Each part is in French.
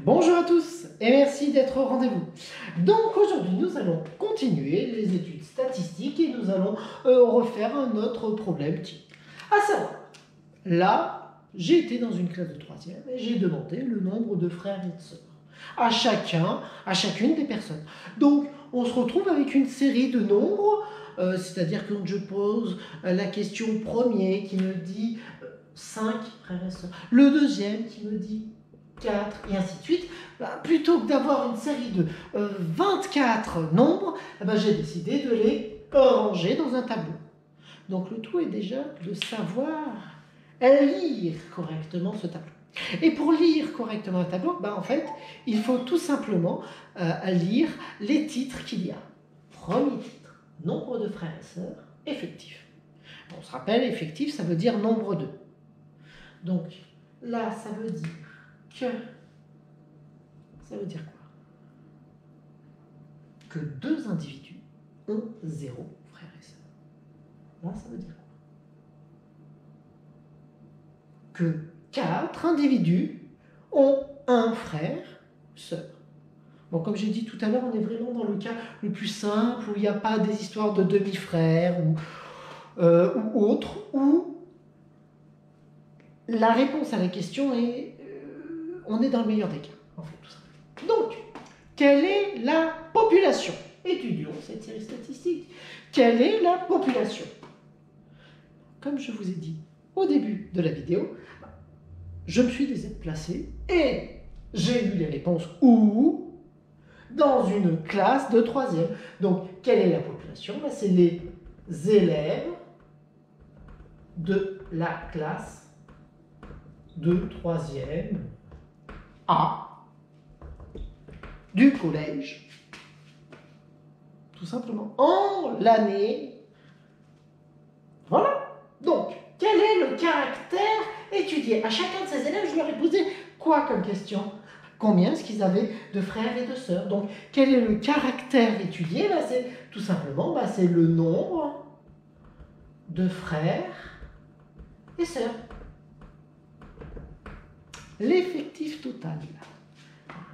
Bonjour à tous et merci d'être au rendez-vous. Donc aujourd'hui nous allons continuer les études statistiques et nous allons refaire un autre problème type. À savoir, là j'ai été dans une classe de 3e et j'ai demandé le nombre de frères et de sœurs à chacune des personnes. Donc on se retrouve avec une série de nombres, c'est-à-dire quand je pose la question premier qui me dit 5 frères et sœurs, le deuxième qui me dit 4, et ainsi de suite, plutôt que d'avoir une série de 24 nombres, j'ai décidé de les ranger dans un tableau. Donc le tout est déjà de savoir lire correctement ce tableau. Et pour lire correctement un tableau, en fait, il faut tout simplement lire les titres qu'il y a. Premier titre, nombre de frères et sœurs, effectif. On se rappelle, effectif, ça veut dire nombre 2. Donc là, ça veut dire que... Ça veut dire quoi? Que 2 individus ont 0 frères et sœurs. Là, ça veut dire quoi? Que 4 individus ont un frère, sœur. Bon, comme j'ai dit tout à l'heure, on est vraiment dans le cas le plus simple, où il n'y a pas des histoires de demi-frères ou autre, où la réponse à la question est... on est dans le meilleur des cas, en fait, tout ça. Donc, quelle est la population? Étudions cette série statistique. Quelle est la population? Comme je vous ai dit au début de la vidéo, je me suis déplacé et j'ai eu les réponses où? Dans une classe de 3e. Donc, quelle est la population? C'est les élèves de la classe de 3e A du collège, tout simplement, en l'année. Voilà. Donc, quel est le caractère étudié? À chacun de ces élèves, je leur ai posé quoi comme question? Combien est-ce qu'ils avaient de frères et de sœurs? Donc, quel est le caractère étudié? C'est tout simplement, c'est le nombre de frères et sœurs. L'effectif total.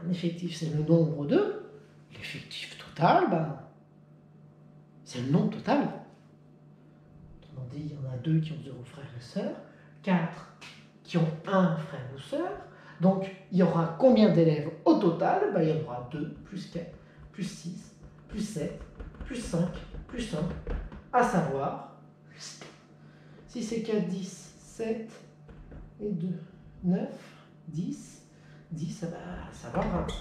Un effectif, c'est le nombre de. L'effectif total, c'est le nombre total. Autrement dit, il y en a 2 qui ont 0 frères et sœurs, 4 qui ont 1 frère ou sœur. Donc, il y aura combien d'élèves au total? Il y en aura 2, plus 4, plus 6, plus 7, plus 5, plus 1. À savoir, si c'est 4, 10, 7 et 2, 9, 10, 10, ça va 25.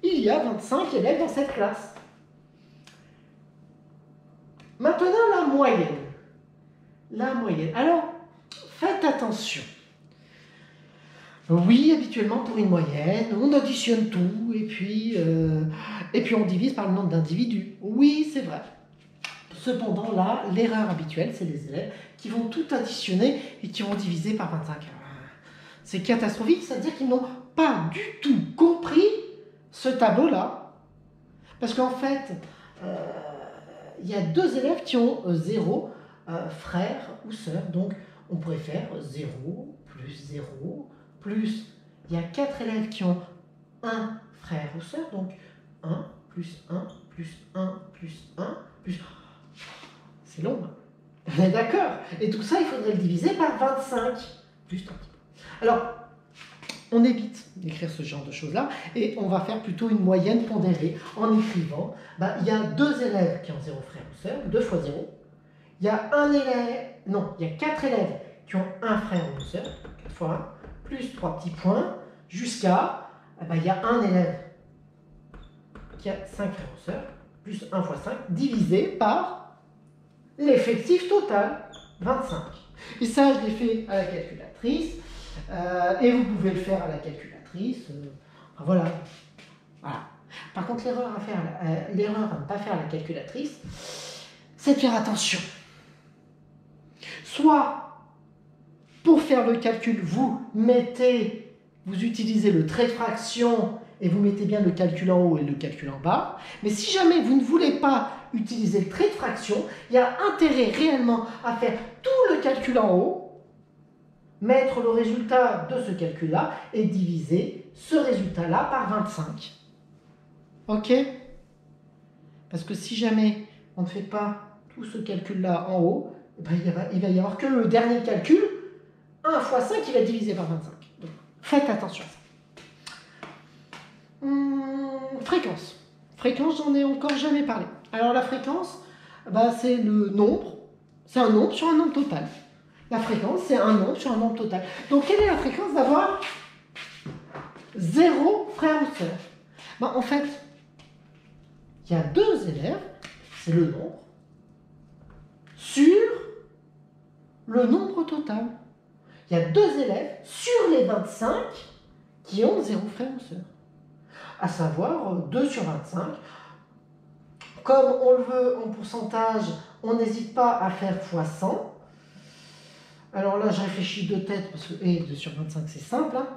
Il y a 25 élèves dans cette classe. Maintenant, la moyenne. La moyenne. Alors, faites attention. Oui, habituellement, pour une moyenne, on additionne tout et puis on divise par le nombre d'individus. Oui, c'est vrai. Cependant, là, l'erreur habituelle, c'est les élèves qui vont tout additionner et qui vont diviser par 25. C'est catastrophique, c'est-à-dire qu'ils n'ont pas du tout compris ce tableau-là. Parce qu'en fait, il y a 2 élèves qui ont 0 frère ou sœur. Donc, on pourrait faire 0 plus 0 plus... Il y a 4 élèves qui ont 1 frère ou sœur. Donc, 1 plus 1 plus 1 plus 1 plus... C'est long, hein? On est d'accord. Et tout ça, il faudrait le diviser par 25. Juste un petit peu. Alors, on évite d'écrire ce genre de choses-là et on va faire plutôt une moyenne pondérée en écrivant, il y a 2 élèves qui ont 0 frère ou sœur, 2 fois 0. Il y a 4 élèves qui ont 1 frère ou une sœur, 4 fois 1, plus 3 petits points, jusqu'à, il y a 1 élève qui a 5 frères ou sœurs, plus 1 fois 5, divisé par l'effectif total, 25. Et ça, je l'ai fait à la calculatrice. Et vous pouvez le faire à la calculatrice. Voilà. Par contre, l'erreur à ne pas faire à la calculatrice, c'est de faire attention. Soit, pour faire le calcul, vous utilisez le trait de fraction et vous mettez bien le calcul en haut et le calcul en bas. Mais si jamais vous ne voulez pas utiliser le trait de fraction, il y a intérêt réellement à faire tout le calcul en haut mettre le résultat de ce calcul-là et diviser ce résultat-là par 25. Ok? Parce que si jamais on ne fait pas tout ce calcul-là en haut, ben il va y avoir que le dernier calcul, 1 fois 5 qui va diviser par 25. Donc, faites attention à ça. Fréquence. Fréquence, j'en ai encore jamais parlé. Alors la fréquence, ben, c'est le nombre. C'est un nombre sur un nombre total. La fréquence, c'est un nombre sur un nombre total. Donc, quelle est la fréquence d'avoir 0 frère ou sœur? Ben, en fait, il y a 2 élèves, c'est le nombre, sur le nombre total. Il y a 2 élèves sur les 25 qui ont 0 frère ou sœur. À savoir 2 sur 25. Comme on le veut en pourcentage, on n'hésite pas à faire x 100. Alors là, je réfléchis de tête, parce que 2 sur 25, c'est simple. Hein.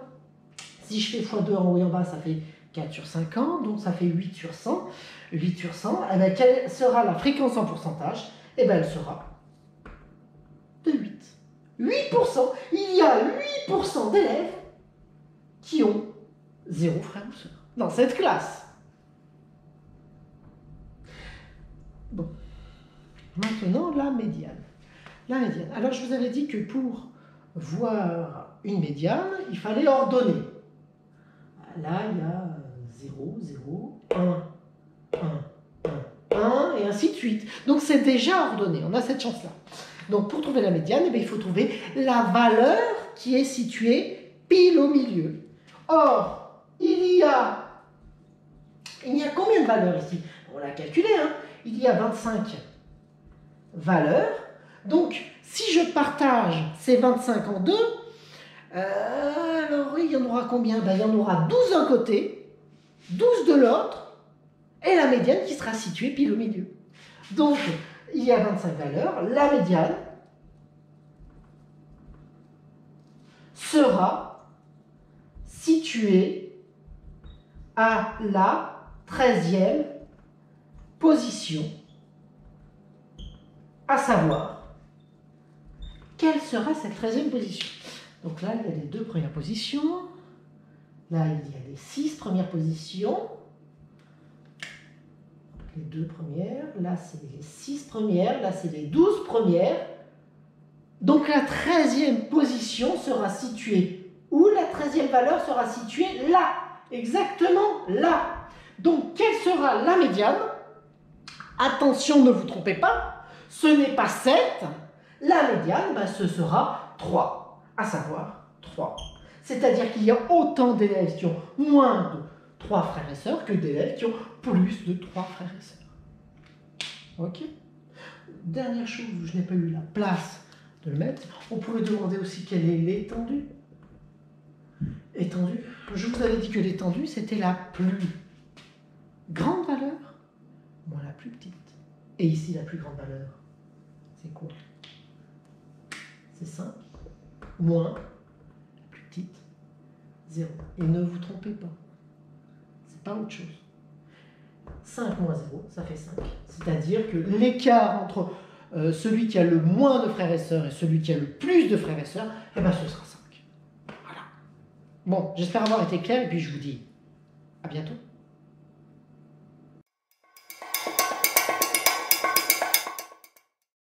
Si je fais x2 en haut et en bas, ça fait 4 sur 50, donc ça fait 8 sur 100. 8 sur 100, eh bien, quelle sera la fréquence en pourcentage? Eh bien, elle sera de 8. 8%. Il y a 8% d'élèves qui ont 0 frère ou sœur dans cette classe. Bon. Maintenant, la médiane. La médiane. Alors, je vous avais dit que pour voir une médiane, il fallait ordonner. Là, il y a 0, 0, 1, 1, 1, 1, et ainsi de suite. Donc, c'est déjà ordonné. On a cette chance-là. Donc, pour trouver la médiane, eh bien, il faut trouver la valeur qui est située pile au milieu. Or, il y a combien de valeurs ici? On l'a calculé, hein. Il y a 25 valeurs. Donc, si je partage ces 25 en deux, alors oui, il y en aura combien? Ben, il y en aura 12 d'un côté, 12 de l'autre, et la médiane qui sera située pile au milieu. Donc, il y a 25 valeurs. La médiane sera située à la 13e position, à savoir, quelle sera cette 13e position? Donc là, il y a les 2 premières positions, là, il y a les 6 premières positions, les 2 premières, là, c'est les 6 premières, là, c'est les 12 premières. Donc la 13e position sera située où? La 13e valeur sera située là, exactement là. Donc, quelle sera la médiane? Attention, ne vous trompez pas, ce n'est pas 7. La médiane, ben, ce sera 3, à savoir 3. C'est-à-dire qu'il y a autant d'élèves qui ont moins de 3 frères et sœurs que d'élèves qui ont plus de 3 frères et sœurs. Ok? Dernière chose où je n'ai pas eu la place de le mettre, on pourrait demander aussi quelle est l'étendue. Étendue. Je vous avais dit que l'étendue, c'était la plus grande valeur, moins la plus petite. Et ici, la plus grande valeur, c'est quoi? C'est 5, moins la plus petite, 0. Et ne vous trompez pas, c'est pas autre chose. 5 moins 0, ça fait 5. C'est-à-dire que l'écart entre celui qui a le moins de frères et sœurs et celui qui a le plus de frères et sœurs, eh ben, ce sera 5. Voilà. Bon, j'espère avoir été clair et puis je vous dis à bientôt.